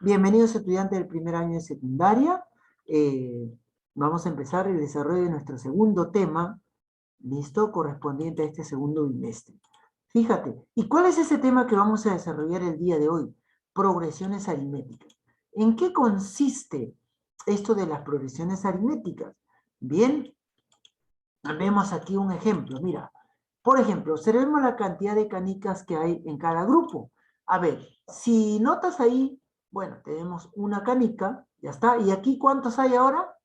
Bienvenidos estudiantes del primer año de secundaria. Vamos a empezar el desarrollo de nuestro segundo tema, ¿listo? Correspondiente a este segundo bimestre. Fíjate, ¿y cuál es ese tema que vamos a desarrollar el día de hoy? Progresiones aritméticas. ¿En qué consiste esto de las progresiones aritméticas? Bien, vemos aquí un ejemplo, mira. Por ejemplo, observemos la cantidad de canicas que hay en cada grupo. A ver, si notas ahí, bueno, tenemos una canica, ya está. ¿Y aquí cuántos hay ahora?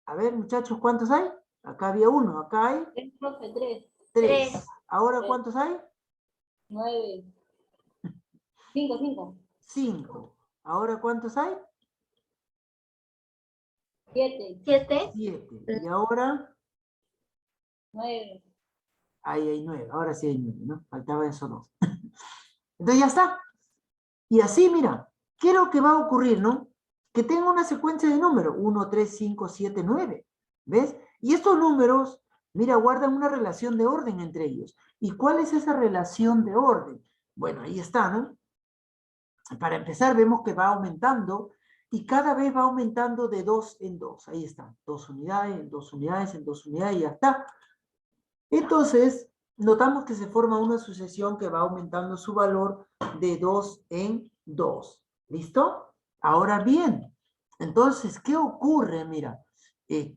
A ver, muchachos, ¿cuántos hay? Acá había uno, acá hay Profe, tres. tres. ¿Ahora Tres. cuántos hay? 9. 5. Cinco. ¿Ahora cuántos hay? 7. 7. ¿Y ahora? 9. Ahí hay 9. Ahora sí hay 9, ¿no? Faltaban esos dos. Entonces ya está. Y así, mira, ¿qué es lo que va a ocurrir, no? Que tenga una secuencia de números, 1, 3, 5, 7, 9, ¿ves? Y estos números, mira, guardan una relación de orden entre ellos. ¿Y cuál es esa relación de orden? Bueno, ahí está, ¿no? Para empezar, vemos que va aumentando y cada vez va aumentando de 2 en 2. Ahí está, 2 unidades, en 2 unidades, en 2 unidades, y ya está. Entonces, notamos que se forma una sucesión que va aumentando su valor de 2 en 2. ¿Listo? Ahora bien, entonces, ¿qué ocurre? Mira,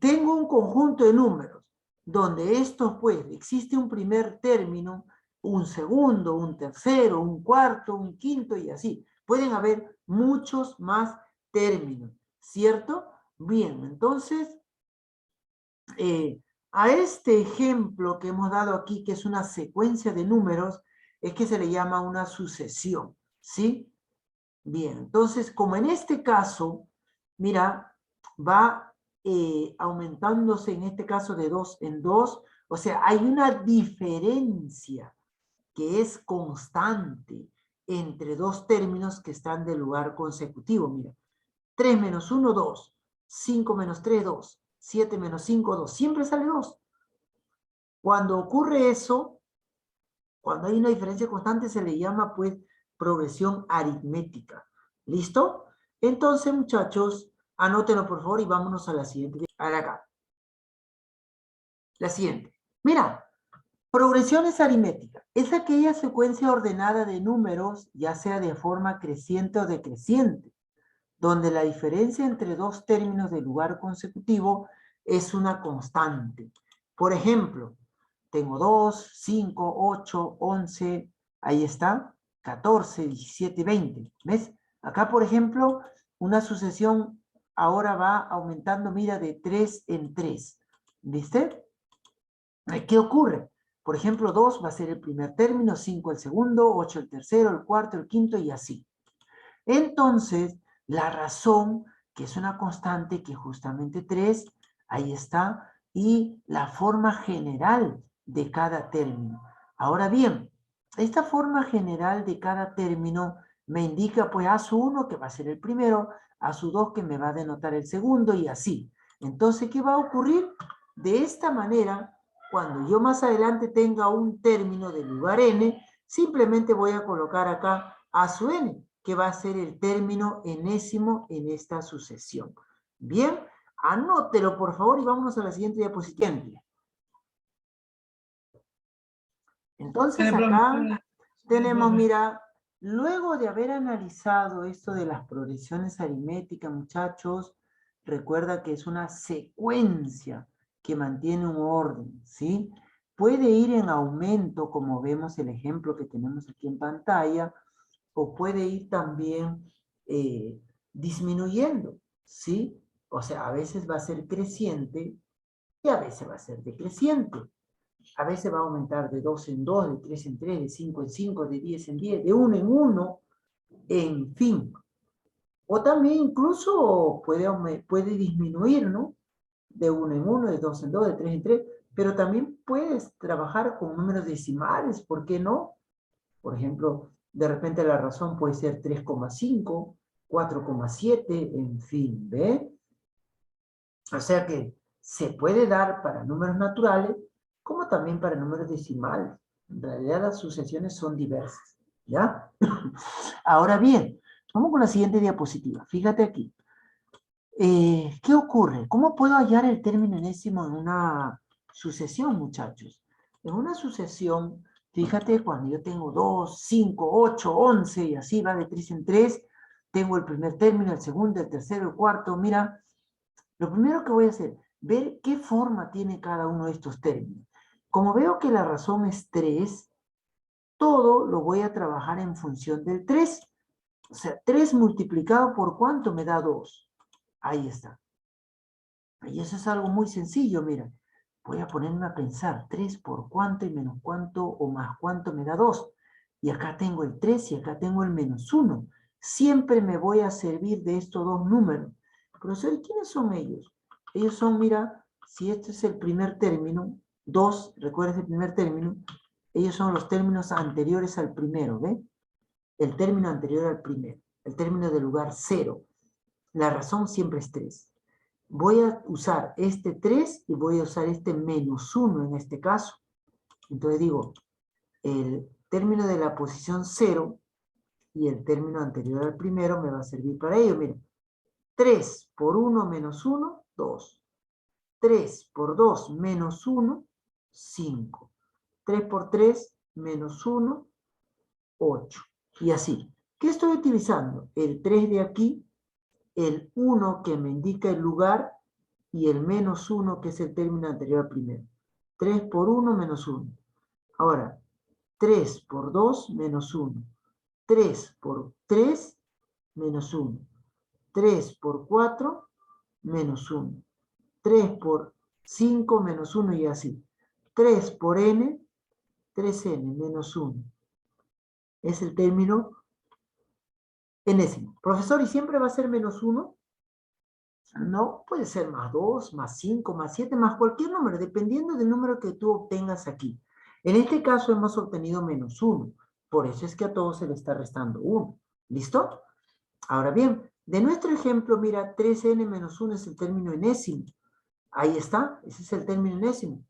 tengo un conjunto de números donde estos, pues, existe un primer término, un segundo, un tercero, un cuarto, un quinto y así. Pueden haber muchos más términos, ¿cierto? Bien, entonces, a este ejemplo que hemos dado aquí, que es una secuencia de números, es que se le llama una sucesión, ¿sí? Bien, entonces, como en este caso, mira, va aumentándose en este caso de 2 en 2, o sea, hay una diferencia que es constante entre dos términos que están de lugar consecutivo. Mira, 3 menos 1, 2. 5 menos 3, 2. 7 menos 5, 2. Siempre sale 2. Cuando ocurre eso, cuando hay una diferencia constante, se le llama, pues, progresión aritmética. ¿Listo? Entonces, muchachos, anótenlo, por favor, y vámonos a la siguiente. A la acá. La siguiente. Mira, progresiones aritméticas. Es aquella secuencia ordenada de números, ya sea de forma creciente o decreciente, donde la diferencia entre dos términos de lugar consecutivo es una constante. Por ejemplo, tengo 2, 5, 8, 11, ahí está, 14, 17, 20. ¿Ves? Acá, por ejemplo, una sucesión ahora va aumentando, mira, de 3 en 3. ¿Viste? ¿Qué ocurre? Por ejemplo, 2 va a ser el primer término, 5 el segundo, 8 el tercero, el cuarto, el quinto y así. Entonces, la razón, que es una constante, que justamente 3, ahí está, y la forma general de cada término. Ahora bien, esta forma general de cada término me indica, pues, a su 1, que va a ser el primero, a su 2, que me va a denotar el segundo, y así. Entonces, ¿qué va a ocurrir? De esta manera, cuando yo más adelante tenga un término de lugar n, simplemente voy a colocar acá a su n, que va a ser el término enésimo en esta sucesión. Bien, anótelo por favor y vámonos a la siguiente diapositiva. Entonces acá tenemos, mira, luego de haber analizado esto de las progresiones aritméticas, muchachos, recuerda que es una secuencia que mantiene un orden, ¿sí? Puede ir en aumento, como vemos el ejemplo que tenemos aquí en pantalla, o puede ir también disminuyendo, ¿sí? O sea, a veces va a ser creciente y a veces va a ser decreciente. A veces va a aumentar de 2 en 2, de 3 en 3, de 5 en 5, de 10 en 10, de 1 en 1, en fin. O también incluso puede disminuir, ¿no? De 1 en 1, de 2 en 2, de 3 en 3, pero también puedes trabajar con números decimales, ¿por qué no? Por ejemplo, de repente la razón puede ser 3,5, 4,7, en fin, ¿ve? O sea que se puede dar para números naturales como también para números decimales. En realidad las sucesiones son diversas, ¿ya? Ahora bien, Vamos con la siguiente diapositiva. Fíjate aquí. ¿Qué ocurre? ¿Cómo puedo hallar el término enésimo en una sucesión, muchachos? En una sucesión, fíjate, cuando yo tengo 2, 5, 8, 11 y así va de 3 en 3, tengo el primer término, el segundo, el tercero, el cuarto. Mira, lo primero que voy a hacer, ver qué forma tiene cada uno de estos términos. Como veo que la razón es 3, todo lo voy a trabajar en función del 3. O sea, 3 multiplicado por ¿cuánto me da 2? Ahí está. Y eso es algo muy sencillo, mira. Voy a ponerme a pensar, 3 por cuánto y menos cuánto o más cuánto me da 2. Y acá tengo el 3 y acá tengo el menos 1. Siempre me voy a servir de estos dos números. Profesor, ¿quiénes son ellos? Ellos son, mira, si este es el primer término, 2, recuerda el primer término, ellos son los términos anteriores al primero, ¿ve? El término anterior al primero, el término del lugar 0. La razón siempre es 3. Voy a usar este 3 y voy a usar este menos 1 en este caso. Entonces digo, el término de la posición 0 y el término anterior al primero me va a servir para ello. Miren, 3 por 1 menos 1, 2. 3 por 2 menos 1, 5. 3 por 3 menos 1, 8. Y así. ¿Qué estoy utilizando? El 3 de aquí, el 1 que me indica el lugar y el menos 1 que es el término anterior al primero. 3 por 1 menos 1. Ahora, 3 por 2 menos 1. 3 por 3 menos 1. 3 por 4 menos 1. 3 por 5 menos 1 y así. 3 por n, 3n menos 1. Es el término enésimo. Profesor, ¿y siempre va a ser menos 1? No, puede ser más 2, más 5, más 7, más cualquier número, dependiendo del número que tú obtengas aquí. En este caso hemos obtenido menos 1. Por eso es que a todos se le está restando 1. ¿Listo? Ahora bien, de nuestro ejemplo, mira, 3n menos 1 es el término enésimo. Ahí está, ese es el término enésimo.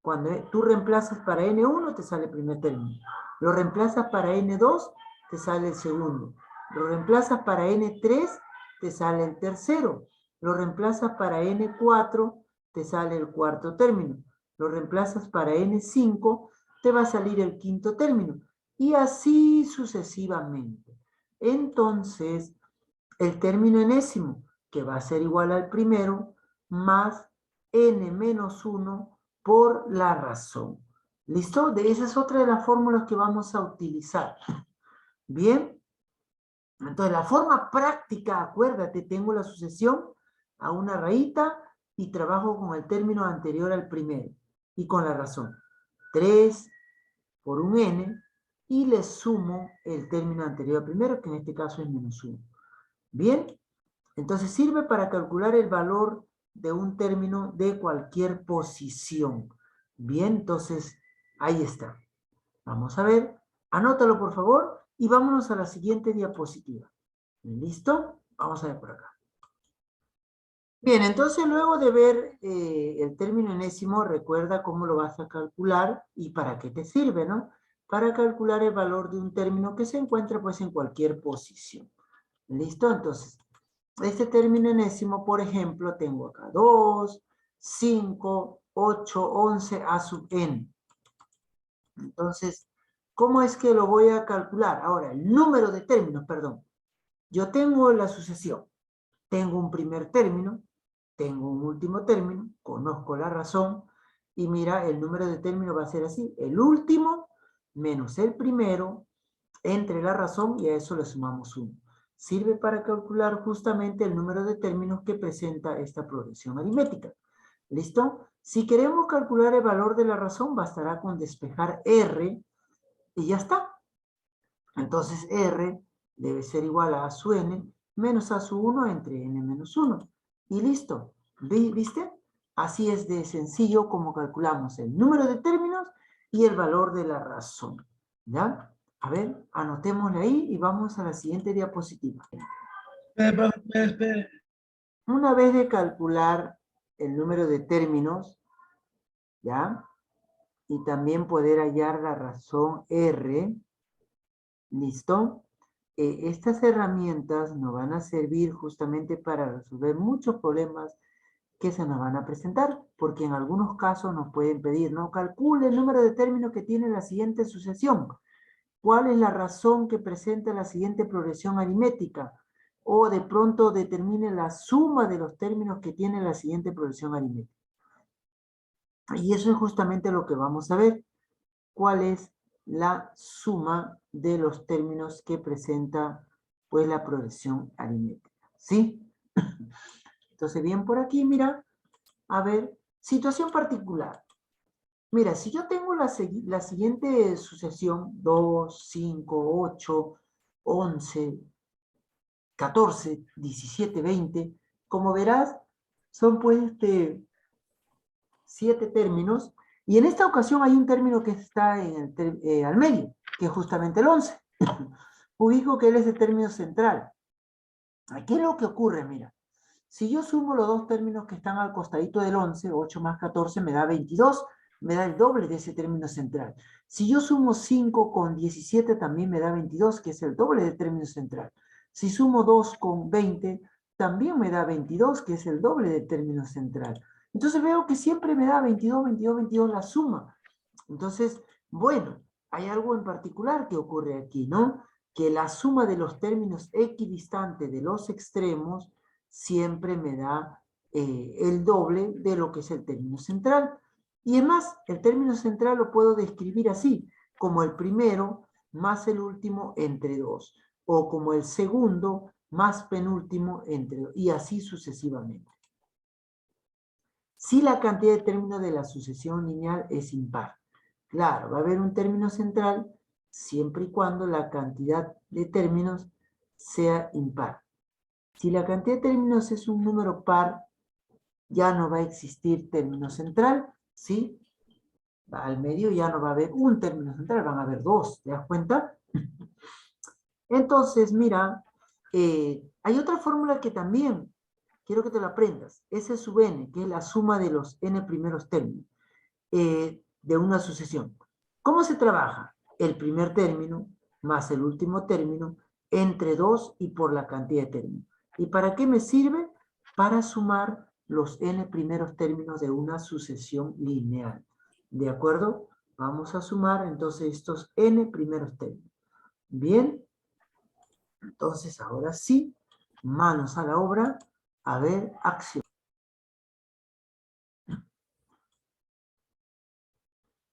Cuando tú reemplazas para n1, te sale el primer término. Lo reemplazas para n2, te sale el segundo. Lo reemplazas para n3, te sale el tercero. Lo reemplazas para n4, te sale el cuarto término. Lo reemplazas para n5, te va a salir el quinto término. Y así sucesivamente. Entonces, el término enésimo, que va a ser igual al primero, más n menos 1 por la razón. ¿Listo? Esa es otra de las fórmulas que vamos a utilizar. Bien. Entonces, la forma práctica, acuérdate, tengo la sucesión a una rayita y trabajo con el término anterior al primero y con la razón. 3 por un n y le sumo el término anterior al primero, que en este caso es menos 1. Bien, entonces sirve para calcular el valor de un término de cualquier posición. Bien, entonces ahí está. Vamos a ver, anótalo por favor y vámonos a la siguiente diapositiva. ¿Listo? Vamos a ver por acá. Bien, entonces luego de ver el término enésimo, recuerda cómo lo vas a calcular y para qué te sirve, ¿no? Para calcular el valor de un término que se encuentra pues en cualquier posición. ¿Listo? Entonces, este término enésimo, por ejemplo, tengo acá 2, 5, 8, 11 a sub n. Entonces, ¿cómo es que lo voy a calcular? Ahora, el número de términos, perdón. Yo tengo la sucesión. Tengo un primer término, tengo un último término, conozco la razón, y mira, el número de términos va a ser así. El último menos el primero entre la razón y a eso le sumamos 1. Sirve para calcular justamente el número de términos que presenta esta progresión aritmética. ¿Listo? Si queremos calcular el valor de la razón, bastará con despejar R y ya está. Entonces R debe ser igual a su n menos a su 1 entre n menos 1. Y listo. ¿Viste? Así es de sencillo como calculamos el número de términos y el valor de la razón. ¿Ya? A ver, anotémosle ahí y vamos a la siguiente diapositiva. Espere. Una vez de calcular el número de términos, ¿ya? Y también poder hallar la razón R, ¿listo? estas herramientas nos van a servir justamente para resolver muchos problemas que se nos van a presentar, porque en algunos casos nos pueden pedir, ¿no? Calcule el número de términos que tiene la siguiente sucesión. ¿Cuál es la razón que presenta la siguiente progresión aritmética? O de pronto determine la suma de los términos que tiene la siguiente progresión aritmética. Y eso es justamente lo que vamos a ver. ¿Cuál es la suma de los términos que presenta pues la progresión aritmética? ¿Sí? Entonces, bien por aquí, mira, a ver, situación particular. Mira, si yo tengo la siguiente sucesión, 2, 5, 8, 11, 14, 17, 20, como verás, son pues 7 términos, y en esta ocasión hay un término que está en al medio, que es justamente el 11. Ubico que él es el término central. ¿Qué es lo que ocurre? Mira, si yo sumo los dos términos que están al costadito del 11, 8 más 14 me da 22, me da el doble de ese término central. Si yo sumo 5 con 17 también me da 22, que es el doble del término central. Si sumo 2 con 20, también me da 22, que es el doble del término central. Entonces veo que siempre me da 22, 22, 22 la suma. Entonces, bueno, hay algo en particular que ocurre aquí, ¿no? Que la suma de los términos equidistantes de los extremos siempre me da el doble de lo que es el término central. Y es más, el término central lo puedo describir así, como el primero más el último entre 2, o como el segundo más penúltimo entre 2, y así sucesivamente. Si la cantidad de términos de la sucesión lineal es impar. Claro, va a haber un término central siempre y cuando la cantidad de términos sea impar. Si la cantidad de términos es un número par, ya no va a existir término central, ¿sí? Al medio ya no va a haber un término central, van a haber dos, ¿te das cuenta? Entonces, mira, hay otra fórmula que también quiero que te la aprendas. S sub n, que es la suma de los n primeros términos de una sucesión. ¿Cómo se trabaja? El primer término más el último término entre 2 y por la cantidad de términos. ¿Y para qué me sirve? Para sumar los n primeros términos de una sucesión lineal. ¿De acuerdo? Vamos a sumar entonces estos n primeros términos. Bien. Entonces ahora sí, manos a la obra. A ver, acción.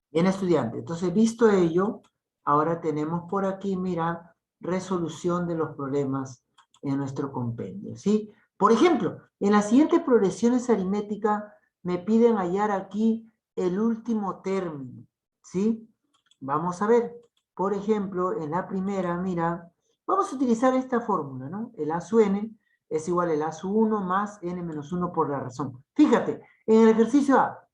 Bien, estudiante. Entonces, visto ello, ahora tenemos por aquí, mira, resolución de los problemas en nuestro compendio, ¿sí? Por ejemplo, en las siguientes progresiones aritméticas me piden hallar aquí el último término, ¿sí? Vamos a ver. Por ejemplo, en la primera, mira, vamos a utilizar esta fórmula, ¿no? El A sub n es igual al A sub 1 más n menos 1 por la razón. Fíjate, en el ejercicio A,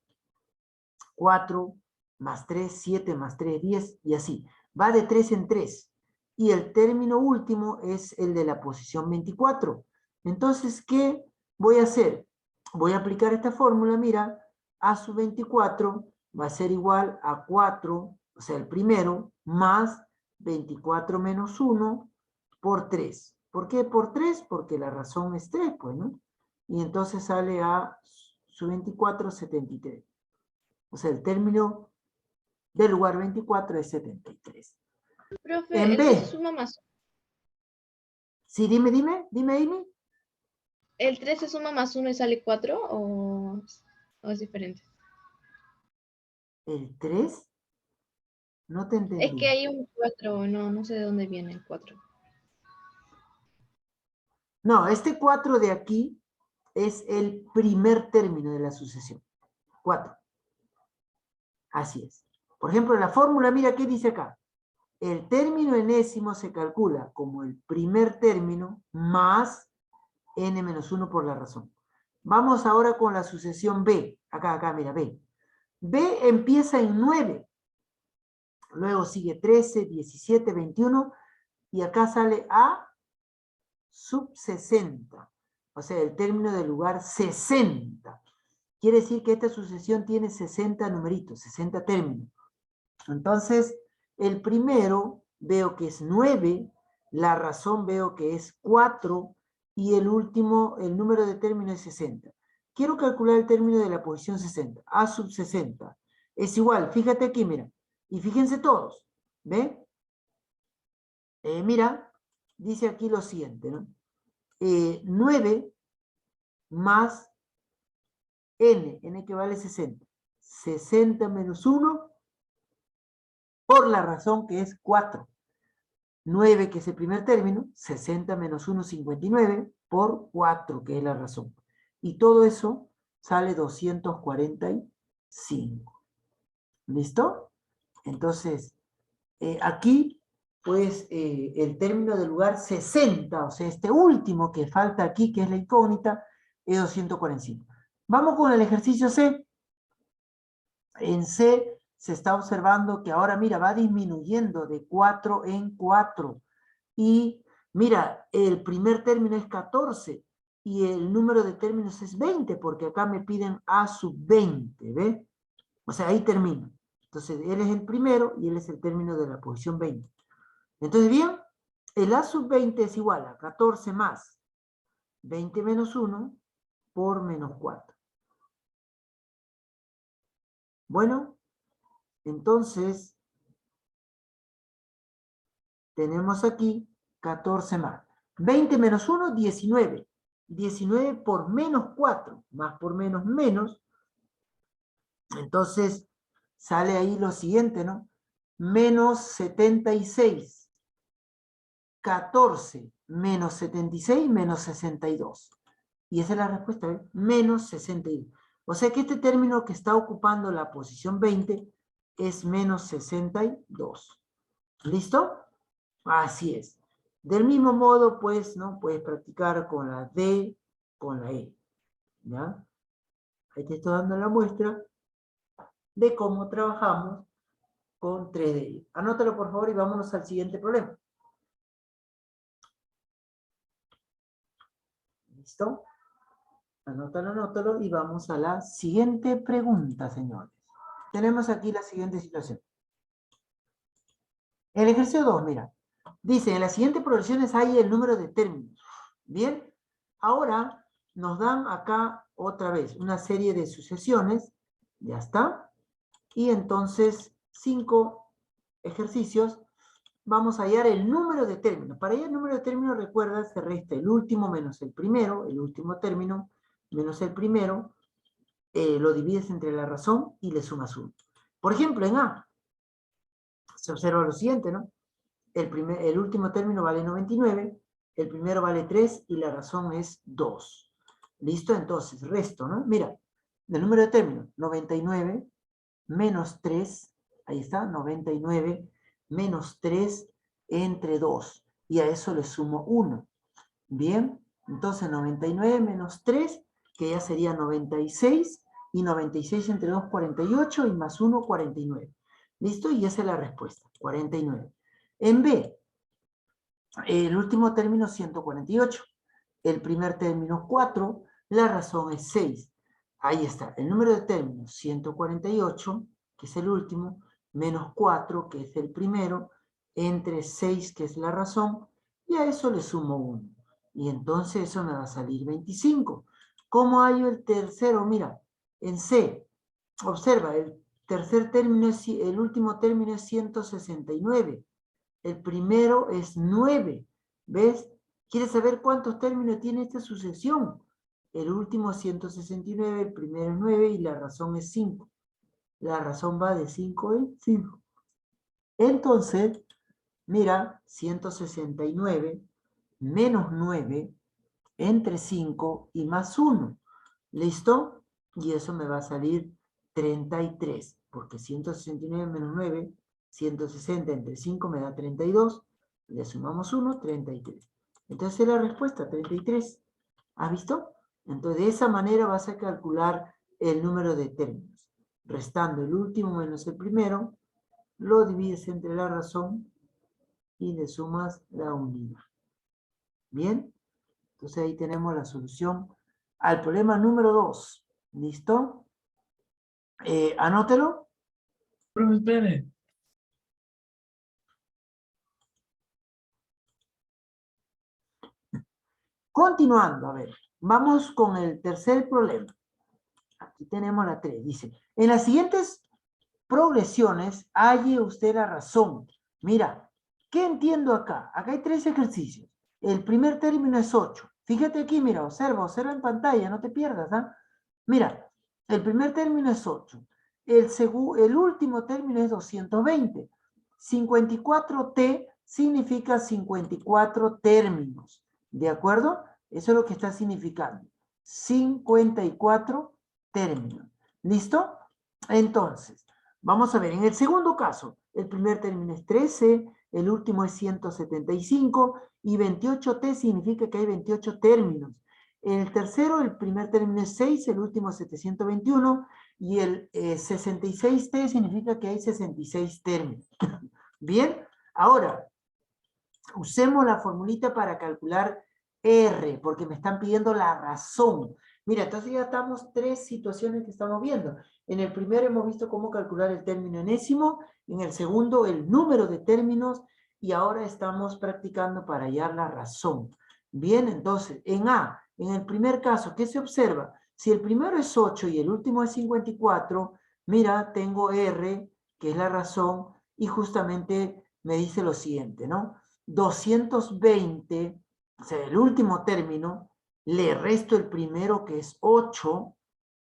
4 más 3, 7 más 3, 10 y así. Va de 3 en 3. Y el término último es el de la posición 24. Entonces, ¿qué voy a hacer? Voy a aplicar esta fórmula, mira, A sub 24 va a ser igual a 4, o sea, el primero, más 24 menos 1 por 3. ¿Por qué por 3? Porque la razón es 3, pues, ¿no? Y entonces sale A sub 24, 73. O sea, el término del lugar 24 es 73. Profe, En el 3 se B. suma más. Sí, dime, Amy. ¿El 3 se suma más 1 y sale 4 o es diferente? ¿El 3? No te entendí. Es que hay un 4, no sé de dónde viene el 4. No, este 4 de aquí es el primer término de la sucesión. 4. Así es. Por ejemplo, la fórmula, mira qué dice acá. El término enésimo se calcula como el primer término más n menos 1 por la razón. Vamos ahora con la sucesión B. Acá, mira, B. B empieza en 9. Luego sigue 13, 17, 21. Y acá sale A sub 60. O sea, el término del lugar 60. Quiere decir que esta sucesión tiene 60 numeritos, 60 términos. Entonces, el primero veo que es 9 La razón veo que es 4 y el último, el número de término es 60. Quiero calcular el término de la posición 60. A sub 60 es igual, fíjate aquí, mira. Y fíjense todos, ¿ve? Mira, dice aquí lo siguiente, ¿no? 9 más n que vale 60. 60 menos 1 por la razón que es 4. 9, que es el primer término, 60 menos 1, 59, por 4, que es la razón. Y todo eso sale 245. ¿Listo? Entonces, aquí, pues, el término del lugar 60, o sea, este último que falta aquí, que es la incógnita, es 245. Vamos con el ejercicio C. En C se está observando que ahora, mira, va disminuyendo de 4 en 4. Y mira, el primer término es 14 y el número de términos es 20, porque acá me piden A sub 20, ¿ve? O sea, ahí termino. Entonces, él es el primero y él es el término de la posición 20. Entonces, bien, el A sub 20 es igual a 14 más 20 menos 1 por menos 4. Bueno, entonces, tenemos aquí 14 más. 20 menos 1, 19. 19 por menos 4, más por menos menos. Entonces, sale ahí lo siguiente, ¿no? Menos 76. 14 menos 76 menos 62. Y esa es la respuesta, ¿eh? Menos 62. O sea que este término que está ocupando la posición 20 es menos 62. ¿Listo? Así es. Del mismo modo, pues, ¿no? Puedes practicar con la D, con la E. ¿Ya? Ahí te estoy dando la muestra de cómo trabajamos con 3 de ellos. Anótalo, por favor, y vámonos al siguiente problema. ¿Listo? Anótalo, y vamos a la siguiente pregunta, señores. Tenemos aquí la siguiente situación. El ejercicio 2, mira. Dice, en las siguientes progresiones hay el número de términos. Bien, ahora nos dan acá otra vez una serie de sucesiones. Ya está. Y entonces, 5 ejercicios. Vamos a hallar el número de términos. Para hallar el número de términos, recuerda, se resta el último menos el primero, el último término menos el primero, lo divides entre la razón y le sumas 1. Por ejemplo, en A, se observa lo siguiente, ¿no? El último término vale 99, el primero vale 3 y la razón es 2. ¿Listo? Entonces, resto, ¿no? Mira, el número de términos, 99 menos 3, ahí está, 99 menos 3 entre 2. Y a eso le sumo 1. Bien, entonces 99 menos 3, que ya sería 96, y 96 entre 2, 48, y más 1, 49. ¿Listo? Y esa es la respuesta, 49. En B, el último término 148, el primer término 4, la razón es 6. Ahí está, el número de términos 148, que es el último, menos 4, que es el primero, entre 6, que es la razón, y a eso le sumo 1. Y entonces eso me va a salir 25. ¿Cómo hallo el tercero? Mira, en C, observa, el último término es 169. El primero es 9. ¿Ves? ¿Quieres saber cuántos términos tiene esta sucesión? El último es 169, el primero es 9 y la razón es 5. La razón va de 5 en 5. Entonces, mira, 169 menos 9 entre 5 y más 1. ¿Listo? Y eso me va a salir 33, porque 169 menos 9, 160 entre 5 me da 32, le sumamos 1, 33. Entonces es la respuesta, 33. ¿Has visto? Entonces de esa manera vas a calcular el número de términos. Restando el último menos el primero, lo divides entre la razón y le sumas la unidad. ¿Bien? Entonces ahí tenemos la solución al problema número 2. ¿Listo? Anótelo. Profe, espere. Continuando, a ver, vamos con el tercer problema. Aquí tenemos la 3. Dice, en las siguientes progresiones, halle usted la razón. Mira, ¿qué entiendo acá? Acá hay 3 ejercicios. El primer término es 8. Fíjate aquí, mira, observa en pantalla, no te pierdas, ¿ah? Mira, el primer término es 8. El último término es 220. 54T significa 54 términos. ¿De acuerdo? Eso es lo que está significando. 54 términos. ¿Listo? Entonces, vamos a ver, en el segundo caso, el primer término es 13, el último es 175 y 28T significa que hay 28 términos. En el tercero, el primer término es 6, el último es 721 y el 66T significa que hay 66 términos. Bien, ahora, usemos la formulita para calcular R, porque me están pidiendo la razón. Mira, entonces ya estamos 3 situaciones que estamos viendo. En el primero hemos visto cómo calcular el término enésimo, en el segundo el número de términos, y ahora estamos practicando para hallar la razón. Bien, entonces, en A, en el primer caso, ¿qué se observa? Si el primero es 8 y el último es 54, mira, tengo R, que es la razón, y justamente me dice lo siguiente, ¿no? 220, o sea, el último término, le resto el primero que es 8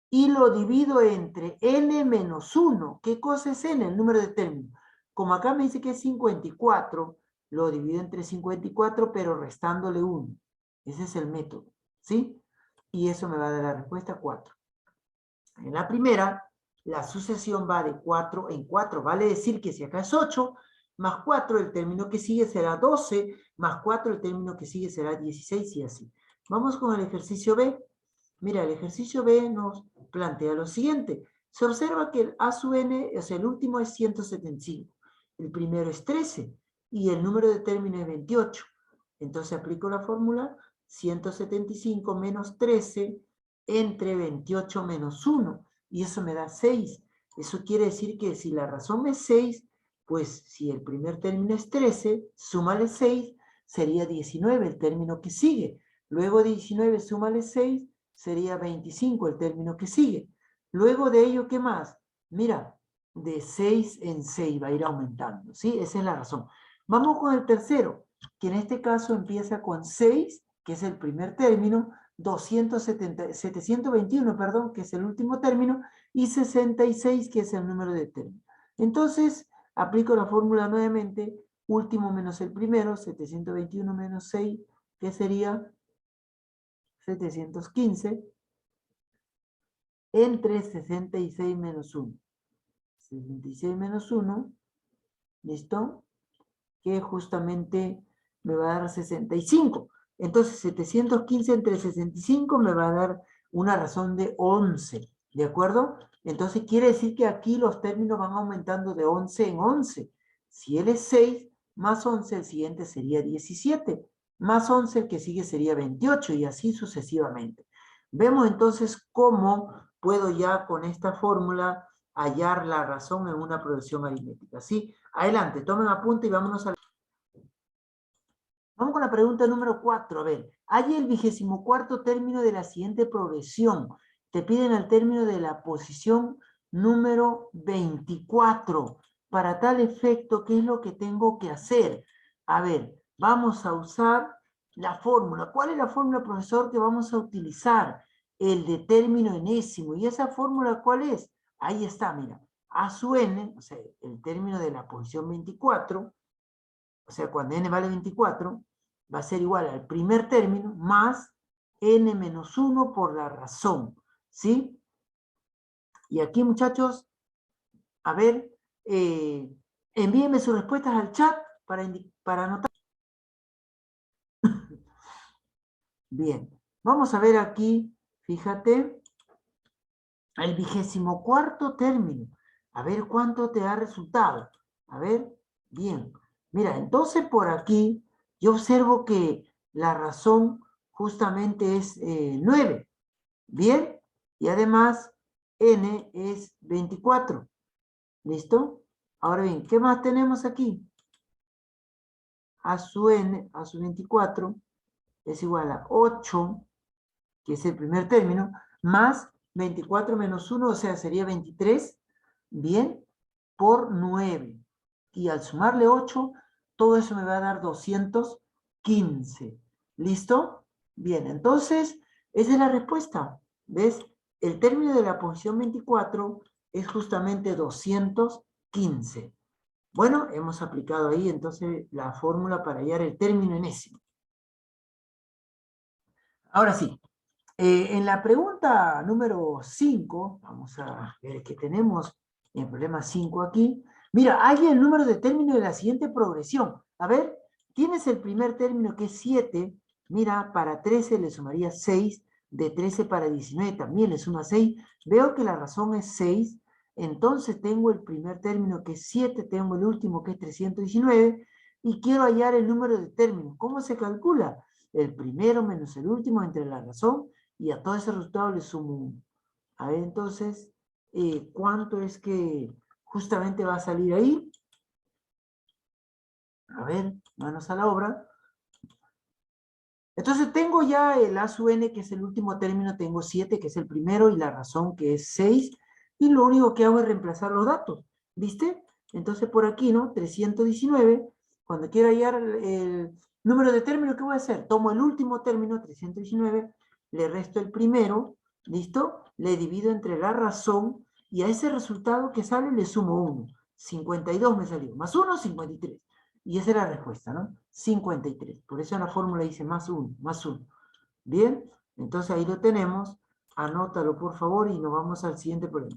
y lo divido entre n menos 1. ¿Qué cosa es n? El número de términos. Como acá me dice que es 54, lo divido entre 54 pero restándole 1. Ese es el método, ¿sí? Y eso me va a dar la respuesta 4. En la primera, la sucesión va de 4 en 4. Vale decir que si acá es 8, más 4, el término que sigue será 12, más 4, el término que sigue será 16 y así. Vamos con el ejercicio B. Mira, el ejercicio B nos plantea lo siguiente. Se observa que el A sub n, o sea, el último es 175. El primero es 13 y el número de término es 28. Entonces aplico la fórmula 175 menos 13 entre 28 menos 1. Y eso me da 6. Eso quiere decir que si la razón es 6, pues si el primer término es 13, súmale 6, sería 19 el término que sigue. Luego de 19, súmale 6, sería 25 el término que sigue. Luego de ello, ¿qué más? Mira, de 6 en 6 va a ir aumentando, ¿sí? Esa es la razón. Vamos con el tercero, que en este caso empieza con 6, que es el primer término, 721, perdón, que es el último término, y 66, que es el número de término. Entonces, aplico la fórmula nuevamente, último menos el primero, 721 menos 6, que sería 715, entre 66 menos 1. 66 menos 1, ¿listo? Que justamente me va a dar 65. Entonces, 715 entre 65 me va a dar una razón de 11, ¿de acuerdo? Entonces, quiere decir que aquí los términos van aumentando de 11 en 11. Si él es 6, más 11, el siguiente sería 17. Más 11, el que sigue sería 28, y así sucesivamente. Vemos entonces cómo puedo ya con esta fórmula hallar la razón en una progresión aritmética. ¿Sí? Adelante, tomen apunte y vámonos a... Vamos con la pregunta número 4. A ver, hay el 24º término de la siguiente progresión. Te piden el término de la posición número 24. Para tal efecto, ¿qué es lo que tengo que hacer? A ver, vamos a usar la fórmula. ¿Cuál es la fórmula, profesor, que vamos a utilizar? El de término enésimo. ¿Y esa fórmula cuál es? Ahí está, mira. A sub n, o sea, el término de la posición 24, o sea, cuando n vale 24, va a ser igual al primer término más n menos 1 por la razón, ¿sí? Y aquí, muchachos, a ver, envíenme sus respuestas al chat para anotar. Bien, vamos a ver aquí, fíjate, el 24º término. A ver cuánto te ha resultado. A ver, bien. Mira, entonces por aquí yo observo que la razón justamente es 9. Bien, y además n es 24. ¿Listo? Ahora bien, ¿qué más tenemos aquí? A sub n, a sub 24, es igual a 8, que es el primer término, más 24 menos 1, o sea, sería 23, bien, por 9. Y al sumarle 8, todo eso me va a dar 215. ¿Listo? Bien, entonces, esa es la respuesta. ¿Ves? El término de la posición 24 es justamente 215. Bueno, hemos aplicado ahí entonces la fórmula para hallar el término enésimo. Ahora sí, en la pregunta número 5, vamos a ver que tenemos el problema 5 aquí. Mira, hay el número de términos de la siguiente progresión. A ver, tienes el primer término que es 7. Mira, para 13 le sumaría 6. De 13 para 19 también le suma 6. Veo que la razón es 6. Entonces tengo el primer término que es 7. Tengo el último que es 319. Y quiero hallar el número de términos. ¿Cómo se calcula? El primero menos el último entre la razón y a todo ese resultado le sumo 1. A ver, entonces, ¿cuánto es que justamente va a salir ahí? A ver, manos a la obra. Entonces tengo ya el A sub n, que es el último término, tengo 7, que es el primero, y la razón, que es 6, y lo único que hago es reemplazar los datos, ¿viste? Entonces por aquí, ¿no? 319, cuando quiero hallar el número de términos, ¿qué voy a hacer? Tomo el último término, 319, le resto el primero, ¿listo? Le divido entre la razón, y a ese resultado que sale le sumo 1. 52 me salió, más 1, 53. Y esa es la respuesta, ¿no? 53. Por eso en la fórmula dice más 1, más 1. Bien, entonces ahí lo tenemos. Anótalo, por favor, y nos vamos al siguiente problema.